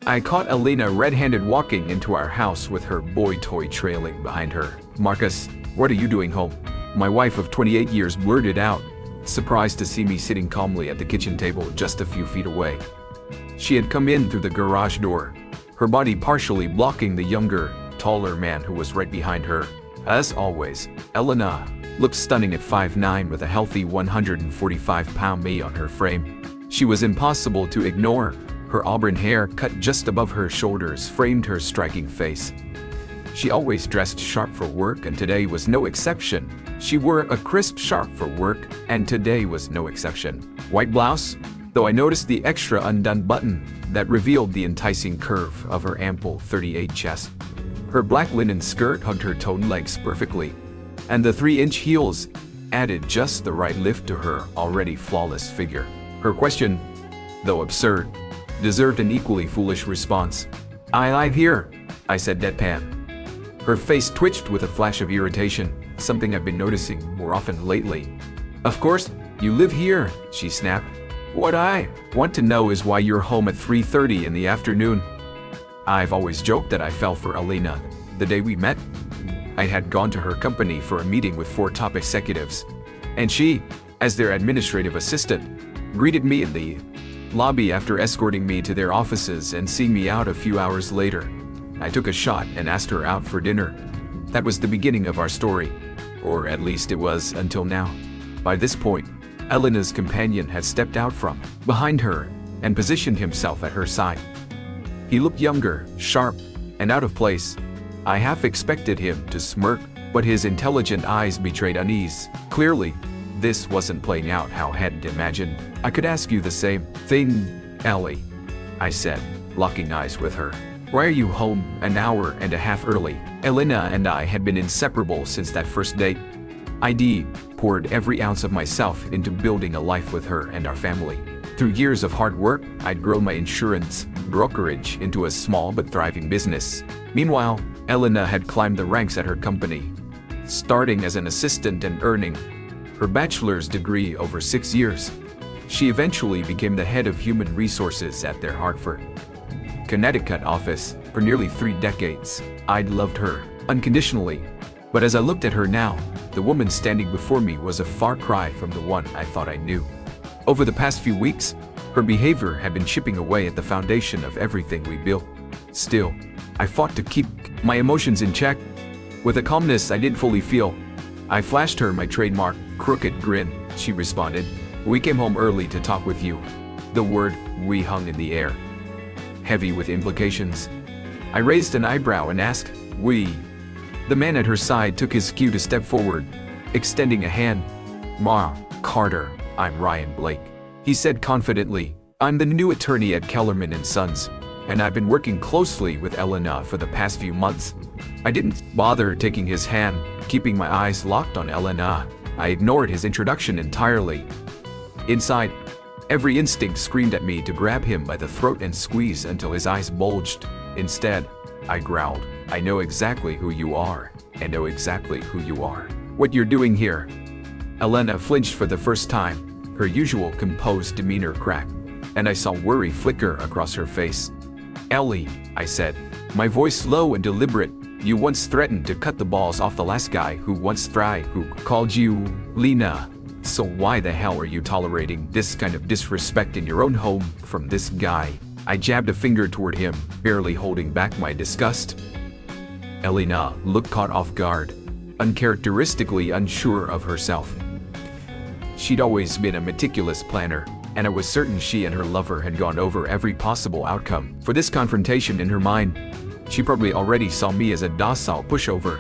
I caught Elena red-handed walking into our house with her boy toy trailing behind her. "Marcus, what are you doing home?" My wife of 28 years blurted out, surprised to see me sitting calmly at the kitchen table just a few feet away. She had come in through the garage door, her body partially blocking the younger, taller man who was right behind her. As always, Elena looked stunning at 5'9" with a healthy 145-pound me on her frame. She was impossible to ignore. Her auburn hair cut just above her shoulders framed her striking face. She always dressed sharp for work, and today was no exception. She wore a crisp sharp for work, and today was no exception. White blouse, though I noticed the extra undone button that revealed the enticing curve of her ample 38 chest. Her black linen skirt hugged her toned legs perfectly, and the 3-inch heels added just the right lift to her already flawless figure. Her question, though absurd, deserved an equally foolish response. "I live here," I said deadpan. Her face twitched with a flash of irritation, something I've been noticing more often lately. "Of course, you live here," she snapped. "What I want to know is why you're home at 3:30 in the afternoon." I've always joked that I fell for Elena. The day we met, I had gone to her company for a meeting with 4 top executives, and she, as their administrative assistant, greeted me in the lobby after escorting me to their offices and seeing me out a few hours later. I took a shot and asked her out for dinner. That was the beginning of our story, or at least it was until now. By this point, Elena's companion had stepped out from behind her and positioned himself at her side. He looked younger, sharp, and out of place. I half expected him to smirk, but his intelligent eyes betrayed unease. Clearly, this wasn't playing out how I had imagined. "I could ask you the same thing, Ellie," I said, locking eyes with her. "Why are you home an hour and a half early?" Elena and I had been inseparable since that first date. I'd poured every ounce of myself into building a life with her and our family. Through years of hard work, I'd grown my insurance brokerage into a small but thriving business. Meanwhile, Elena had climbed the ranks at her company, starting as an assistant and earning her bachelor's degree over 6 years. She eventually became the head of human resources at their Hartford, Connecticut office for nearly 3 decades. I'd loved her unconditionally, but as I looked at her now, the woman standing before me was a far cry from the one I thought I knew. Over the past few weeks, her behavior had been chipping away at the foundation of everything we built. Still, I fought to keep my emotions in check. With a calmness I didn't fully feel, I flashed her my trademark crooked grin. She responded, "We came home early to talk with you." The word "we" hung in the air, heavy with implications. I raised an eyebrow and asked, "We?" The man at her side took his cue to step forward, extending a hand. "Ma, Carter, I'm Ryan Blake," he said confidently. "I'm the new attorney at Kellerman & Sons, and I've been working closely with Elena for the past few months." I didn't bother taking his hand, keeping my eyes locked on Elena. I ignored his introduction entirely. Inside, every instinct screamed at me to grab him by the throat and squeeze until his eyes bulged. Instead, I growled, "I know exactly who you are, and know exactly who you are. What you're doing here." Elena flinched for the first time, her usual composed demeanor cracked, and I saw worry flicker across her face. "Ellie," I said, my voice low and deliberate, "you once threatened to cut the balls off the last guy who called you Lena. So why the hell are you tolerating this kind of disrespect in your own home from this guy?" I jabbed a finger toward him, barely holding back my disgust. Elena looked caught off guard, uncharacteristically unsure of herself. She'd always been a meticulous planner, and I was certain she and her lover had gone over every possible outcome for this confrontation in her mind. She probably already saw me as a docile pushover.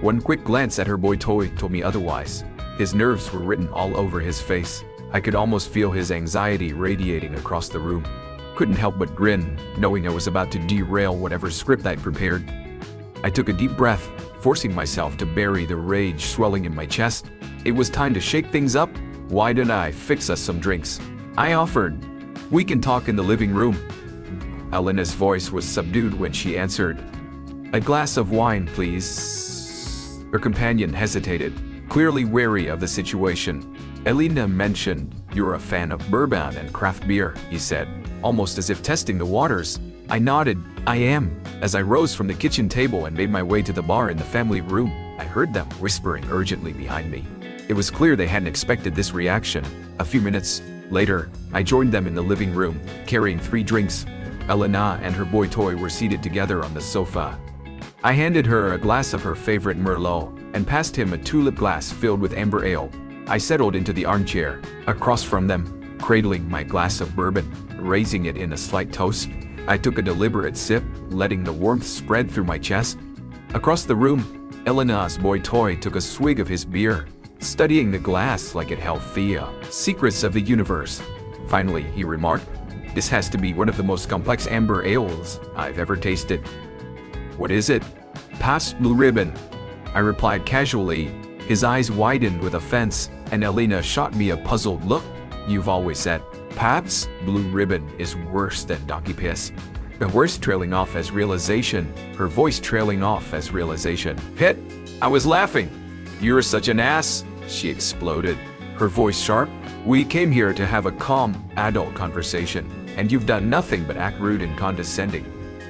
One quick glance at her boy toy told me otherwise. His nerves were written all over his face. I could almost feel his anxiety radiating across the room. Couldn't help but grin, knowing I was about to derail whatever script I'd prepared. I took a deep breath, forcing myself to bury the rage swelling in my chest. It was time to shake things up. "Why don't I fix us some drinks?" I offered. "We can talk in the living room." Elena's voice was subdued when she answered, "A glass of wine, please." Her companion hesitated, clearly wary of the situation. "Elena mentioned you're a fan of bourbon and craft beer," he said, almost as if testing the waters. I nodded, I am. As I rose from the kitchen table and made my way to the bar in the family room, I heard them whispering urgently behind me. It was clear they hadn't expected this reaction. A few minutes later, I joined them in the living room, carrying 3 drinks. Elena and her boy toy were seated together on the sofa. I handed her a glass of her favorite Merlot and passed him a tulip glass filled with amber ale. I settled into the armchair across from them, cradling my glass of bourbon, raising it in a slight toast. I took a deliberate sip, letting the warmth spread through my chest. Across the room, Elena's boy toy took a swig of his beer, studying the glass like it held the secrets of the universe. Finally, he remarked, "This has to be one of the most complex amber ales I've ever tasted." "What is it?" "Pabst Blue Ribbon," I replied casually. His eyes widened with offense, and Elena shot me a puzzled look. "You've always said Pabst Blue Ribbon is worse than donkey piss." The words trailing off as realization, her voice trailing off as realization. "Hit!" I was laughing. "You're such an ass," she exploded, her voice sharp. "We came here to have a calm, adult conversation, and you've done nothing but act rude and condescending."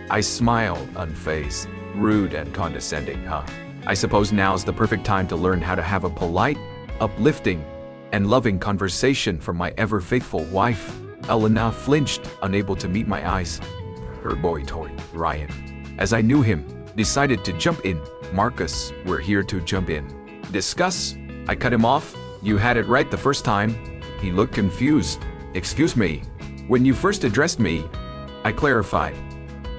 I smiled, unfazed. "Rude and condescending, huh? I suppose now's the perfect time to learn how to have a polite, uplifting, and loving conversation from my ever-faithful wife." Elena flinched, unable to meet my eyes. Her boy toy, Ryan, as I knew him, decided to jump in. "Marcus, we're here to jump in. Discuss." I cut him off. "You had it right the first time." He looked confused. "Excuse me. When you first addressed me," I clarified,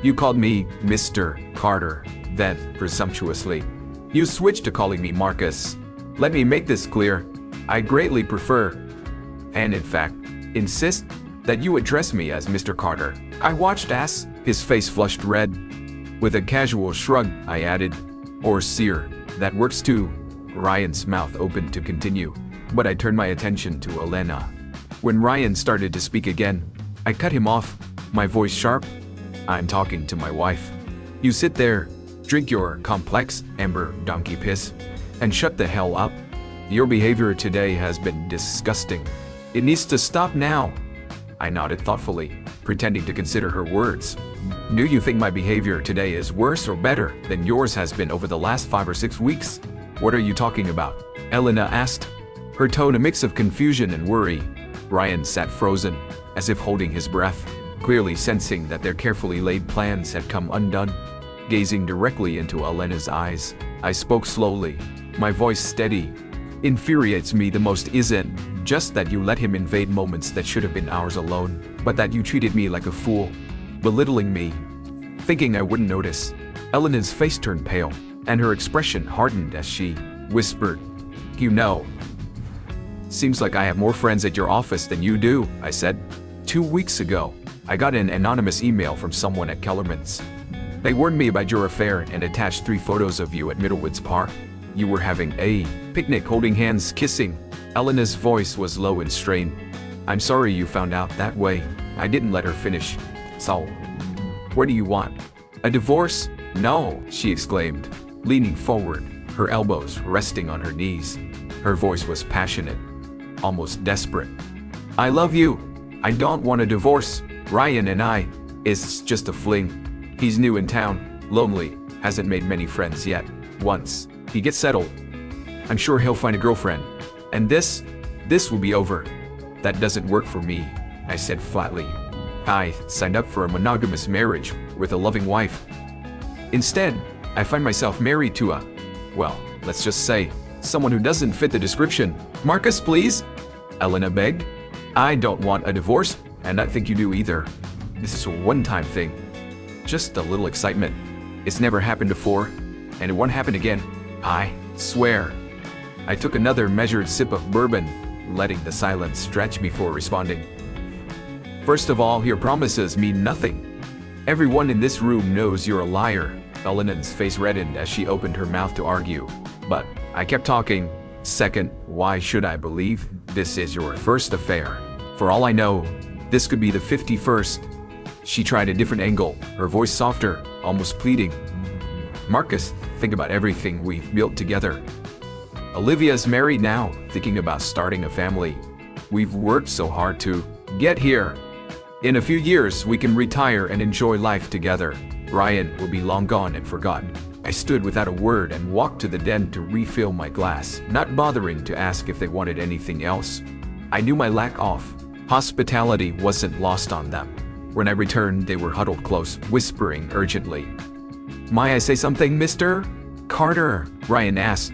"you called me Mr. Carter. Then, presumptuously, you switched to calling me Marcus. Let me make this clear. I greatly prefer, and in fact, insist, that you address me as Mr. Carter." I watched as his face flushed red. With a casual shrug, I added, "Or Seer, that works too." Ryan's mouth opened to continue, but I turned my attention to Elena. When Ryan started to speak again, I cut him off, my voice sharp. "I'm talking to my wife. You sit there, drink your complex amber donkey piss, and shut the hell up. Your behavior today has been disgusting. It needs to stop now." I nodded thoughtfully, pretending to consider her words. "Do you think my behavior today is worse or better than yours has been over the last 5 or 6 weeks?" "What are you talking about?" Elena asked, her tone a mix of confusion and worry. Ryan sat frozen, as if holding his breath, clearly sensing that their carefully laid plans had come undone. Gazing directly into Elena's eyes, I spoke slowly, my voice steady. "Infuriates me the most isn't just that you let him invade moments that should have been ours alone, but that you treated me like a fool, belittling me, thinking I wouldn't notice." Elena's face turned pale, and her expression hardened as she whispered, "You know, seems like I have more friends at your office than you do," I said. 2 weeks ago, I got an anonymous email from someone at Kellerman's. They warned me about your affair and attached 3 photos of you at Middlewoods Park. You were having a picnic holding hands kissing." Elena's voice was low and strained. "I'm sorry you found out that way." I didn't let her finish. "So, what do you want? A divorce?" "No," she exclaimed, leaning forward, her elbows resting on her knees. Her voice was passionate, almost desperate. "I love you. I don't want a divorce. Ryan and I, it's just a fling. He's new in town, lonely, hasn't made many friends yet. Once he gets settled, I'm sure he'll find a girlfriend. And this will be over." "That doesn't work for me," I said flatly. "I signed up for a monogamous marriage with a loving wife. Instead, I find myself married to well, let's just say, someone who doesn't fit the description." "Marcus, please," Elena begged. "I don't want a divorce, and I think you do either. This is a one-time thing. Just a little excitement. It's never happened before, and it won't happen again. I swear." I took another measured sip of bourbon, letting the silence stretch before responding. "First of all, your promises mean nothing. Everyone in this room knows you're a liar." Elena's face reddened as she opened her mouth to argue, but I kept talking. "Second, why should I believe this is your first affair? For all I know, this could be the 51st. She tried a different angle, her voice softer, almost pleading. "Marcus, think about everything we've built together. Olivia's married now, thinking about starting a family. We've worked so hard to get here. In a few years, we can retire and enjoy life together. Ryan will be long gone and forgotten. I stood without a word and walked to the den to refill my glass, not bothering to ask if they wanted anything else. I knew my lack of hospitality wasn't lost on them. When I returned, they were huddled close, whispering urgently. "May I say something, Mr. Carter?" Ryan asked,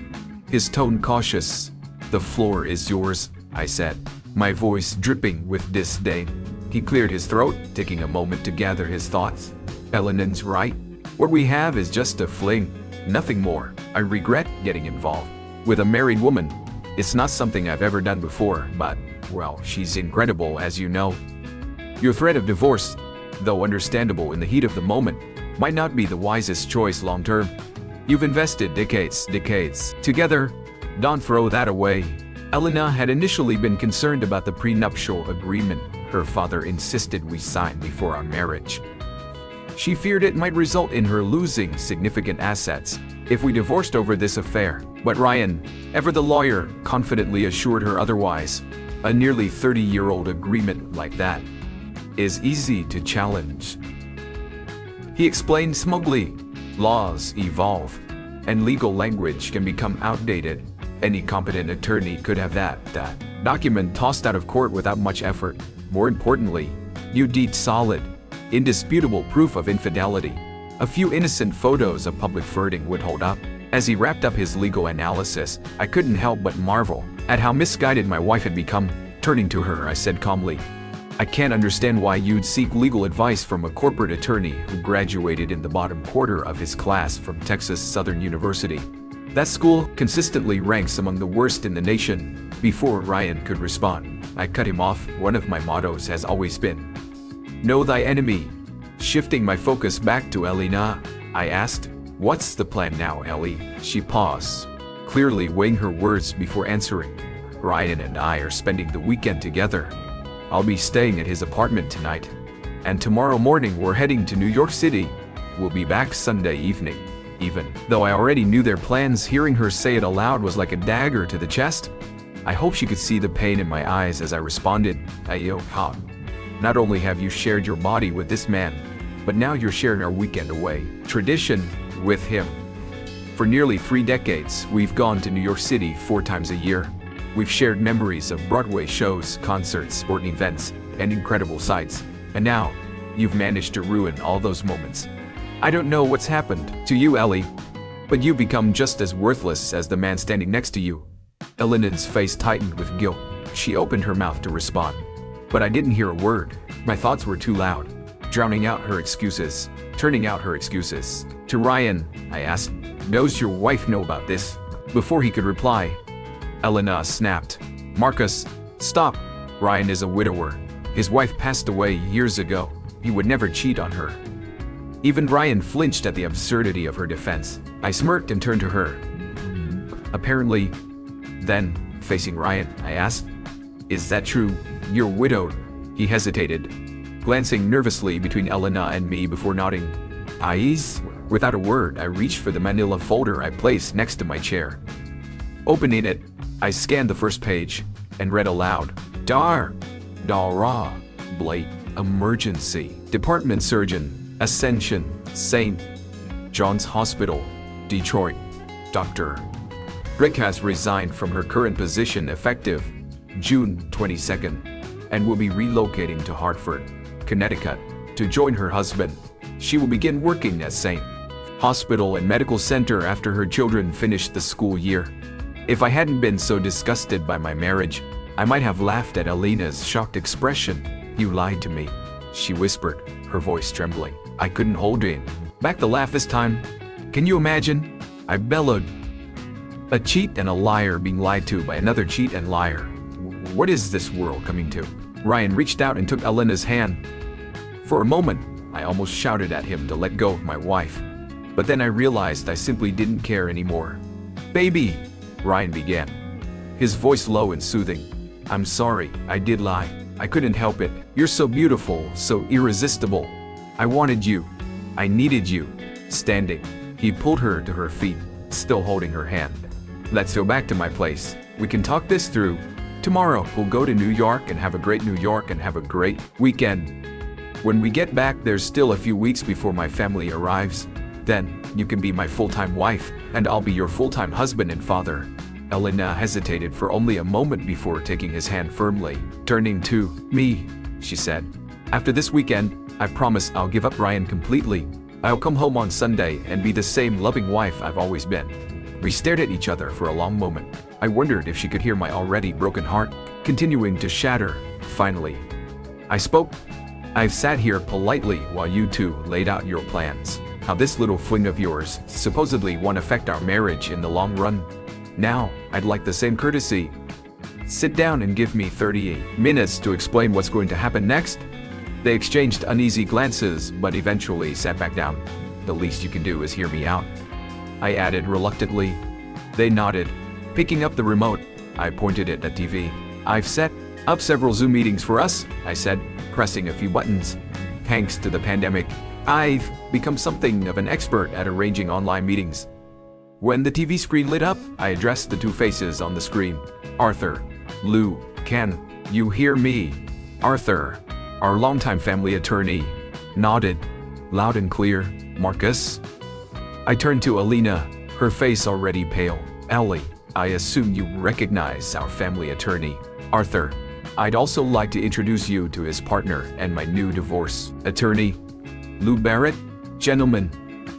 his tone cautious. "The floor is yours," I said, my voice dripping with disdain. He cleared his throat, taking a moment to gather his thoughts. "Ellen's right. What we have is just a fling, nothing more. I regret getting involved with a married woman. It's not something I've ever done before, but, well, she's incredible, as you know. Your threat of divorce, though understandable in the heat of the moment, might not be the wisest choice long term. You've invested decades together. Don't throw that away." Elena had initially been concerned about the prenuptial agreement her father insisted we sign before our marriage. She feared it might result in her losing significant assets if we divorced over this affair, but Ryan, ever the lawyer, confidently assured her otherwise. A nearly 30-year-old agreement like that is easy to challenge. He explained smugly, "Laws evolve, and legal language can become outdated. Any competent attorney could have that document tossed out of court without much effort. More importantly, you need solid, indisputable proof of infidelity. A few innocent photos of public flirting would hold up." As he wrapped up his legal analysis, I couldn't help but marvel at how misguided my wife had become. Turning to her, I said calmly, "I can't understand why you'd seek legal advice from a corporate attorney who graduated in the bottom quarter of his class from Texas Southern University. That school consistently ranks among the worst in the nation." Before Ryan could respond, I cut him off. One of my mottos has always been, "Know thy enemy." Shifting my focus back to Elena, I asked, "What's the plan now, Ellie?" She paused, clearly weighing her words before answering. "Ryan and I are spending the weekend together. I'll be staying at his apartment tonight, and tomorrow morning we're heading to New York City. We'll be back Sunday evening." Even though I already knew their plans, hearing her say it aloud was like a dagger to the chest. I hope she could see the pain in my eyes as I responded, "Not only have you shared your body with this man, but now you're sharing our weekend away tradition with him. For nearly 3 decades, we've gone to New York City 4 times a year. We've shared memories of Broadway shows, concerts, sporting events, and incredible sights. And now, you've managed to ruin all those moments. I don't know what's happened to you, Ellie, but you've become just as worthless as the man standing next to you." Elena's face tightened with guilt. She opened her mouth to respond, but I didn't hear a word. My thoughts were too loud, turning out her excuses. To Ryan, I asked, "Does your wife know about this?" Before he could reply, Elena snapped, "Marcus, stop. Ryan is a widower. His wife passed away years ago. He would never cheat on her." Even Ryan flinched at the absurdity of her defense. I smirked and turned to her. "Apparently, then," facing Ryan, I asked, "is that true? You're widowed?" He hesitated, glancing nervously between Elena and me before nodding. "Eyes?" Without a word, I reached for the manila folder I placed next to my chair. Opening it, I scanned the first page and read aloud, "Dara, Blake, emergency, department surgeon, Ascension, St. John's Hospital, Detroit. Dr. Rick has resigned from her current position effective June 22nd and will be relocating to Hartford, Connecticut to join her husband. She will begin working at St. Hospital and Medical Center after her children finish the school year." If I hadn't been so disgusted by my marriage, I might have laughed at Elena's shocked expression. "You lied to me," she whispered, her voice trembling. I couldn't hold in back the laugh this time. "Can you imagine?" I bellowed. "A cheat and a liar being lied to by another cheat and liar. What is this world coming to?" Ryan reached out and took Elena's hand. For a moment, I almost shouted at him to let go of my wife. But then I realized I simply didn't care anymore. "Baby," Ryan began, his voice low and soothing. "I'm sorry, I did lie. I couldn't help it. You're so beautiful, so irresistible. I wanted you. I needed you." Standing, he pulled her to her feet, still holding her hand. "Let's go back to my place. We can talk this through. Tomorrow, we'll go to New York and have a great weekend." When we get back, there's still a few weeks before my family arrives. Then, you can be my full-time wife, and I'll be your full-time husband and father." Elena hesitated for only a moment before taking his hand firmly. Turning to me, she said, "After this weekend, I promise I'll give up Ryan completely. I'll come home on Sunday and be the same loving wife I've always been." We stared at each other for a long moment. I wondered if she could hear my already broken heart continuing to shatter. Finally, I spoke. "I've sat here politely while you two laid out your plans. How this little fling of yours supposedly won't affect our marriage in the long run. Now, I'd like the same courtesy. Sit down and give me 30 minutes to explain what's going to happen next." They exchanged uneasy glances, but eventually sat back down. "The least you can do is hear me out," I added reluctantly. They nodded. Picking up the remote, I pointed it at TV. "I've set up several Zoom meetings for us," I said, pressing a few buttons. "Thanks to the pandemic, I've become something of an expert at arranging online meetings." When the TV screen lit up, I addressed the two faces on the screen. "Arthur, Lou, can you hear me?" Arthur, our longtime family attorney, nodded. "Loud and clear, Marcus." I turned to Alina, her face already pale. "Ellie, I assume you recognize our family attorney, Arthur. I'd also like to introduce you to his partner and my new divorce attorney, Lou Barrett. Gentlemen,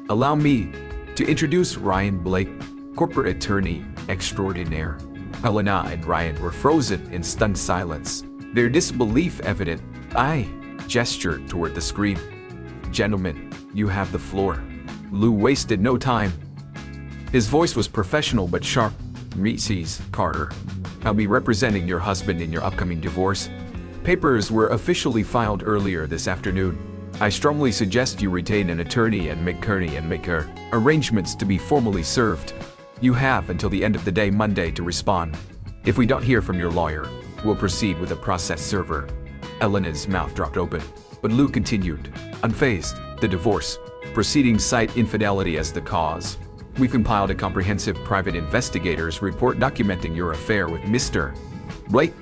allow me to introduce Ryan Blake, corporate attorney extraordinaire." Elena and Ryan were frozen in stunned silence, their disbelief evident. I gestured toward the screen. "Gentlemen, you have the floor." Lou wasted no time. His voice was professional but sharp. "Mrs. Carter, I'll be representing your husband in your upcoming divorce. Papers were officially filed earlier this afternoon. I strongly suggest you retain an attorney and make arrangements to be formally served. You have until the end of the day Monday to respond. If we don't hear from your lawyer, we'll proceed with a process server." Elena's mouth dropped open, but Lou continued, unfazed. "The divorce proceedings cite infidelity as the cause. We've compiled a comprehensive private investigator's report documenting your affair with Mr. Blake.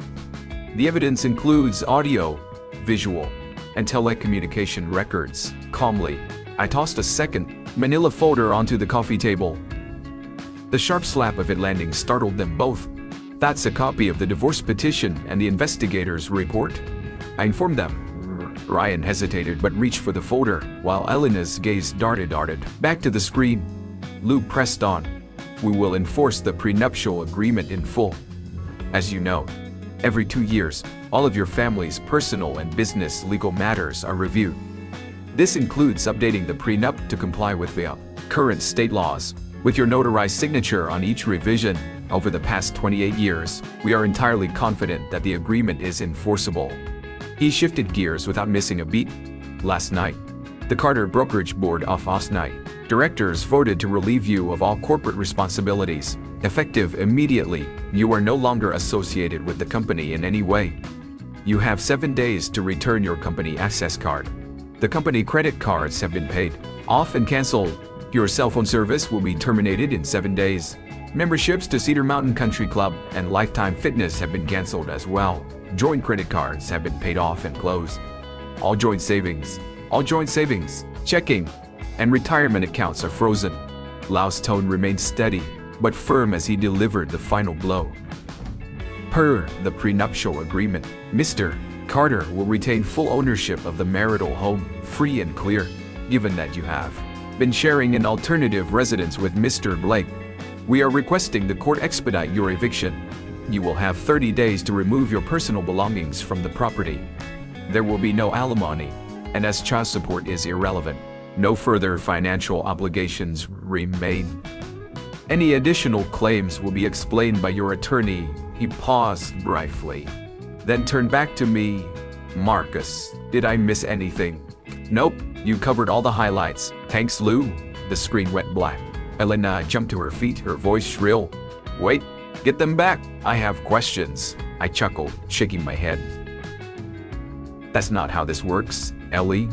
The evidence includes audio, visual, and telecommunication records." Calmly, I tossed a second manila folder onto the coffee table. The sharp slap of it landing startled them both. "That's a copy of the divorce petition and the investigator's report," I informed them. Ryan hesitated but reached for the folder, while Elena's gaze darted back to the screen. Lou pressed on. "We will enforce the prenuptial agreement in full. As you know, every 2 years, all of your family's personal and business legal matters are reviewed. This includes updating the prenup to comply with the current state laws. With your notarized signature on each revision over the past 28 years, we are entirely confident that the agreement is enforceable." He shifted gears without missing a beat. "Last night, the Carter Brokerage Board of Night directors voted to relieve you of all corporate responsibilities. Effective immediately, you are no longer associated with the company in any way. You have 7 days to return your company access card. The company credit cards have been paid off and canceled. Your cell phone service will be terminated in 7 days. Memberships to Cedar Mountain Country Club and Lifetime Fitness have been canceled as well. Joint credit cards have been paid off and closed. All joint savings, checking, and retirement accounts are frozen." Lau's tone remained steady, but firm as he delivered the final blow. "Per the prenuptial agreement, Mr. Carter will retain full ownership of the marital home, free and clear. Given that you have been sharing an alternative residence with Mr. Blake, we are requesting the court expedite your eviction. You will have 30 days to remove your personal belongings from the property. There will be no alimony, and as child support is irrelevant, no further financial obligations remain. Any additional claims will be explained by your attorney." He paused briefly, then turned back to me. "Marcus, did I miss anything?" "Nope, you covered all the highlights. Thanks, Lou." The screen went black. Elena jumped to her feet, her voice shrill. "Wait, get them back. I have questions." I chuckled, shaking my head. "That's not how this works, Ellie.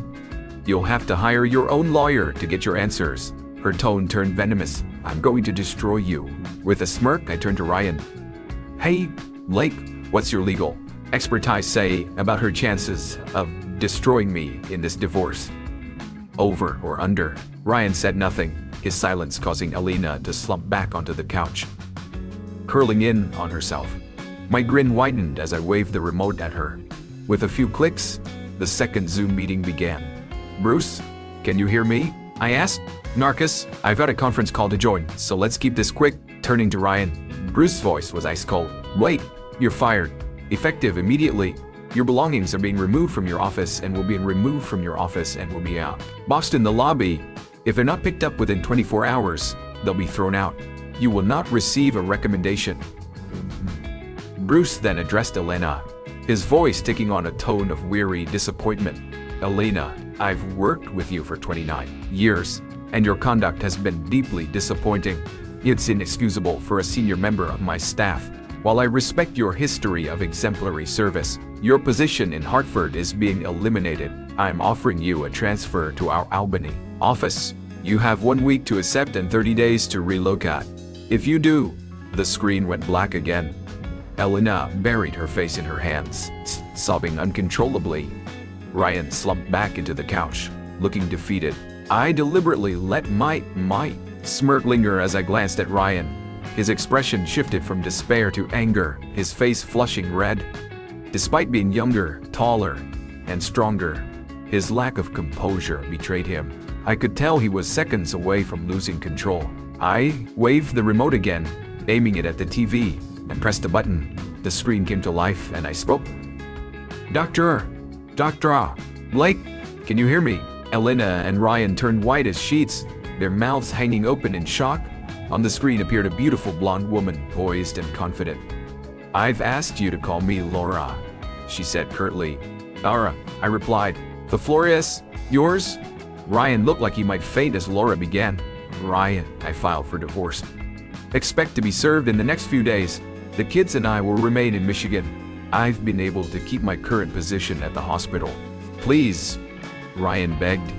You'll have to hire your own lawyer to get your answers." Her tone turned venomous. "I'm going to destroy you." With a smirk, I turned to Ryan. "Hey, Blake, what's your legal expertise say about her chances of destroying me in this divorce. Over or under? Ryan said nothing, his silence causing Elena to slump back onto the couch, curling in on herself. My grin widened as I waved the remote at her. With a few clicks, the second Zoom meeting began. Bruce, can you hear me? I asked. Narcus, I've got a conference call to join, so let's keep this quick. Turning to Ryan, Bruce's voice was ice cold. Wait, you're fired. Effective immediately. Your belongings are being removed from your office and will be removed from your office and will be out. Boxed in the lobby. If they're not picked up within 24 hours, they'll be thrown out. You will not receive a recommendation. Bruce then addressed Elena, his voice taking on a tone of weary disappointment. Elena, I've worked with you for 29 years, and your conduct has been deeply disappointing. It's inexcusable for a senior member of my staff. While I respect your history of exemplary service, your position in Hartford is being eliminated. I'm offering you a transfer to our Albany office. You have 1 week to accept and 30 days to relocate. If you do, the screen went black again. Elena buried her face in her hands, sobbing uncontrollably. Ryan slumped back into the couch, looking defeated. I deliberately let my smirk linger as I glanced at Ryan. His expression shifted from despair to anger, his face flushing red. Despite being younger, taller, and stronger, his lack of composure betrayed him. I could tell he was seconds away from losing control. I waved the remote again, aiming it at the TV, and pressed a button. The screen came to life and I spoke. Dr. Blake, can you hear me? Elena and Ryan turned white as sheets, their mouths hanging open in shock. On the screen appeared a beautiful blonde woman, poised and confident. I've asked you to call me Laura, she said curtly. Laura, I replied. The floor is yours? Ryan looked like he might faint as Laura began. Ryan, I filed for divorce. Expect to be served in the next few days. The kids and I will remain in Michigan. I've been able to keep my current position at the hospital. Please, Ryan begged,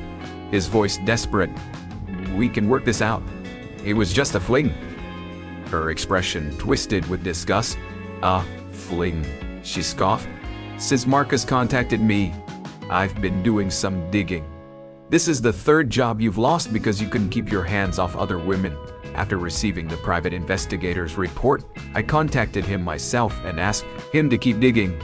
his voice desperate. We can work this out. It was just a fling. Her expression twisted with disgust. A fling, she scoffed. Since Marcus contacted me, I've been doing some digging. This is the third job you've lost because you couldn't keep your hands off other women. After receiving the private investigator's report, I contacted him myself and asked him to keep digging.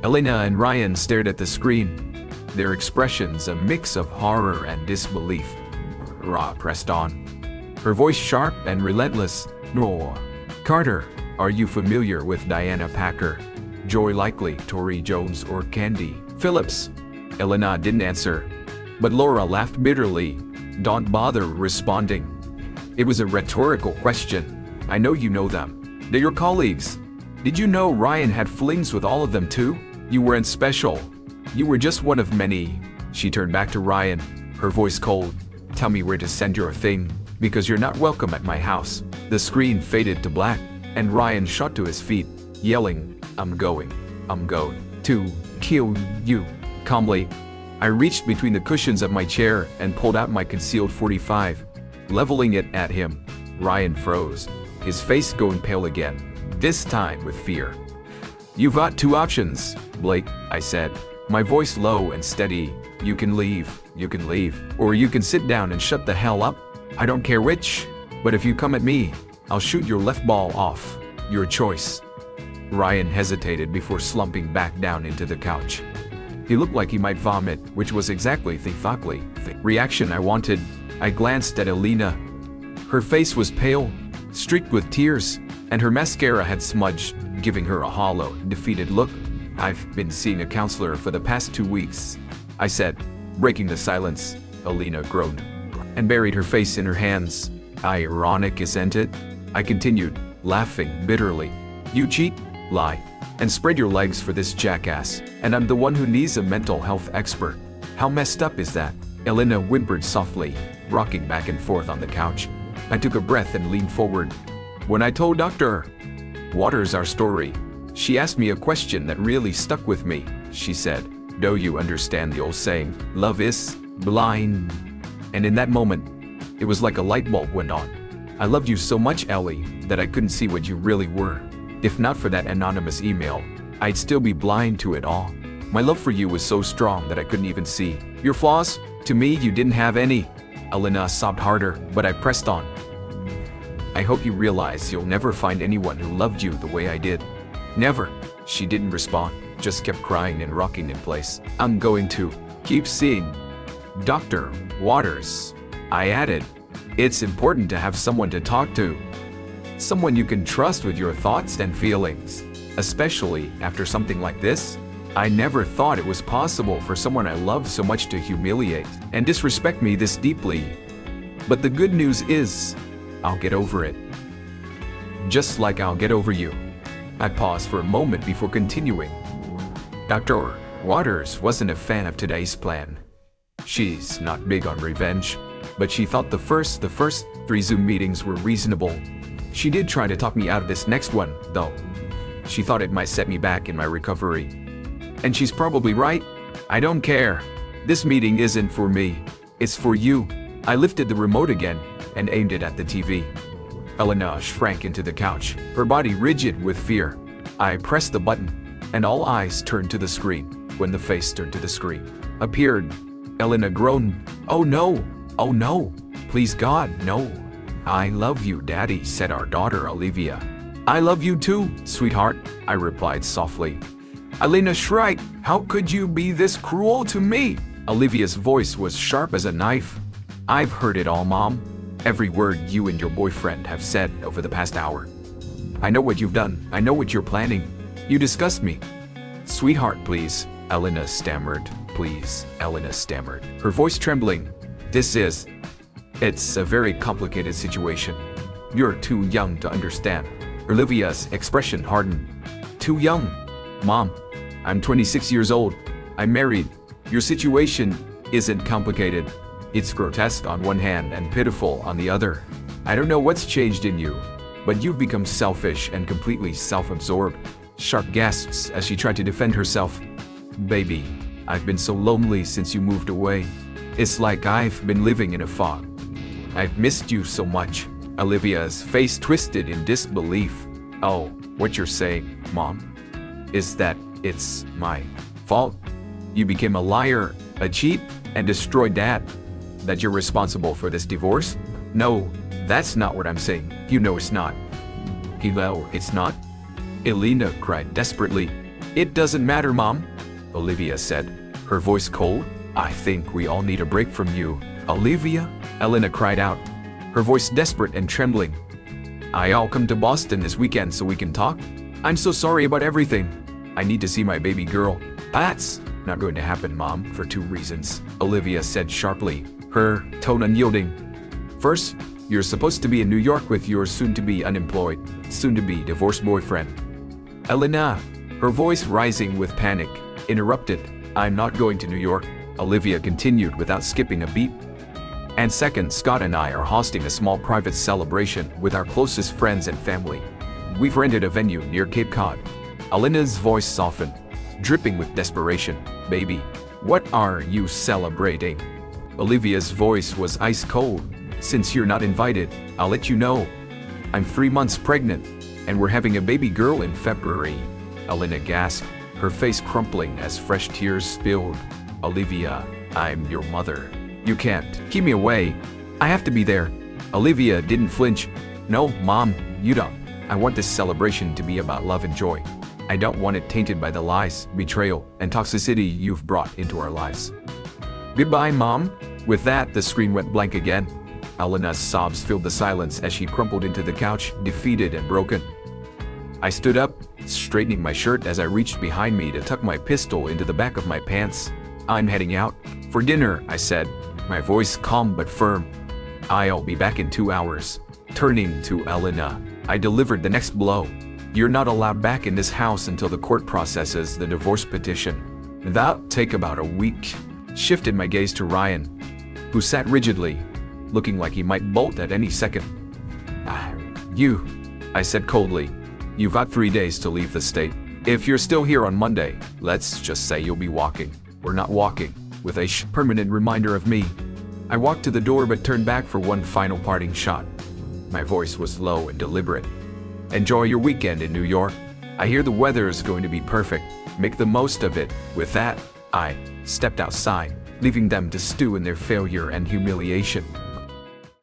Elena and Ryan stared at the screen, their expressions a mix of horror and disbelief. Ra pressed on, her voice sharp and relentless. No. Carter, are you familiar with Diana Packer, Joy Likely, Tori Jones, or Candy Phillips? Elena didn't answer, but Laura laughed bitterly. Don't bother responding. It was a rhetorical question. I know you know them. They're your colleagues. Did you know Ryan had flings with all of them too? You weren't special. You were just one of many. She turned back to Ryan, her voice cold. Tell me where to send your thing, because you're not welcome at my house. The screen faded to black, and Ryan shot to his feet, yelling, I'm going to kill you. Calmly, I reached between the cushions of my chair and pulled out my concealed .45. Leveling it at him, Ryan froze, his face going pale again, this time with fear. You've got two options, Blake, I said, my voice low and steady. You can leave, or you can sit down and shut the hell up. I don't care which, but if you come at me, I'll shoot your left ball off. Your choice. Ryan hesitated before slumping back down into the couch. He looked like he might vomit, which was exactly the reaction I wanted. I glanced at Elena. Her face was pale, streaked with tears, and her mascara had smudged, giving her a hollow, defeated look. I've been seeing a counselor for the past 2 weeks, I said, breaking the silence. Elena groaned and buried her face in her hands. Ironic, isn't it? I continued, laughing bitterly. You cheat, lie, and spread your legs for this jackass, and I'm the one who needs a mental health expert. How messed up is that? Elena whimpered softly, rocking back and forth on the couch. I took a breath and leaned forward. When I told Dr. Waters our story, she asked me a question that really stuck with me. She said, do you understand the old saying, love is blind? And in that moment, it was like a light bulb went on. I loved you so much, Ellie, that I couldn't see what you really were. If not for that anonymous email, I'd still be blind to it all. My love for you was so strong that I couldn't even see your flaws. To me, you didn't have any. Elena sobbed harder, but I pressed on. I hope you realize you'll never find anyone who loved you the way I did. Never. She didn't respond, just kept crying and rocking in place. I'm going to keep seeing Dr. Waters, I added. It's important to have someone to talk to. Someone you can trust with your thoughts and feelings, especially after something like this. I never thought it was possible for someone I loved so much to humiliate and disrespect me this deeply. But the good news is, I'll get over it. Just like I'll get over you. I paused for a moment before continuing. Dr. Waters wasn't a fan of today's plan. She's not big on revenge, but she thought the first 3 Zoom meetings were reasonable. She did try to talk me out of this next one, though. She thought it might set me back in my recovery. And she's probably right. I don't care. This meeting isn't for me. It's for you. I lifted the remote again and aimed it at the TV. Elena shrank into the couch, her body rigid with fear. I pressed the button, and all eyes turned to the screen. When the face turned to the screen appeared, Elena groaned. Oh no! Oh no! Please God, no! I love you, Daddy, said our daughter Olivia. I love you too, sweetheart, I replied softly. Elena shrieked, how could you be this cruel to me? Olivia's voice was sharp as a knife. I've heard it all, Mom. Every word you and your boyfriend have said over the past hour. I know what you've done. I know what you're planning. You disgust me. Sweetheart, please, Elena stammered. Please, Elena stammered, her voice trembling. It's a very complicated situation. You're too young to understand. Olivia's expression hardened. Too young? Mom, I'm 26 years old. I'm married. Your situation isn't complicated. It's grotesque on one hand and pitiful on the other. I don't know what's changed in you, but you've become selfish and completely self-absorbed. Sharp gasps as she tried to defend herself. Baby, I've been so lonely since you moved away. It's like I've been living in a fog. I've missed you so much. Olivia's face twisted in disbelief. Oh, what you're saying, Mom, is that it's my fault. You became a liar, a cheat, and destroyed Dad. That you're responsible for this divorce? No, that's not what I'm saying. You know it's not. Hello, it's not? Elena cried desperately. It doesn't matter, Mom, Olivia said, her voice cold. I think we all need a break from you. Olivia? Elena cried out, her voice desperate and trembling. I'll come to Boston this weekend so we can talk. I'm so sorry about everything. I need to see my baby girl. That's not going to happen, Mom, for 2 reasons, Olivia said sharply, her tone unyielding. First, you're supposed to be in New York with your soon-to-be unemployed, soon-to-be divorced boyfriend. Elena, her voice rising with panic, interrupted. I'm not going to New York, Olivia continued without skipping a beat. And second, Scott and I are hosting a small private celebration with our closest friends and family. We've rented a venue near Cape Cod. Elena's voice softened, dripping with desperation. Baby, what are you celebrating? Olivia's voice was ice cold. Since you're not invited, I'll let you know. I'm 3 months pregnant, and we're having a baby girl in February. Elena gasped, her face crumpling as fresh tears spilled. Olivia, I'm your mother. You can't keep me away. I have to be there. Olivia didn't flinch. No, Mom, you don't. I want this celebration to be about love and joy. I don't want it tainted by the lies, betrayal, and toxicity you've brought into our lives. Goodbye, Mom. With that, the screen went blank again. Elena's sobs filled the silence as she crumpled into the couch, defeated and broken. I stood up, straightening my shirt as I reached behind me to tuck my pistol into the back of my pants. I'm heading out. For dinner, I said, my voice calm but firm. I'll be back in 2 hours. Turning to Elena, I delivered the next blow. You're not allowed back in this house until the court processes the divorce petition. That'll take about a week. Shifted my gaze to Ryan, who sat rigidly, looking like he might bolt at any second. You, I said coldly, you've got 3 days to leave the state. If you're still here on Monday, let's just say you'll be walking, or not walking, with a permanent reminder of me. I walked to the door but turned back for one final parting shot. My voice was low and deliberate. Enjoy your weekend in New York. I hear the weather is going to be perfect. Make the most of it. With that, I stepped outside, leaving them to stew in their failure and humiliation.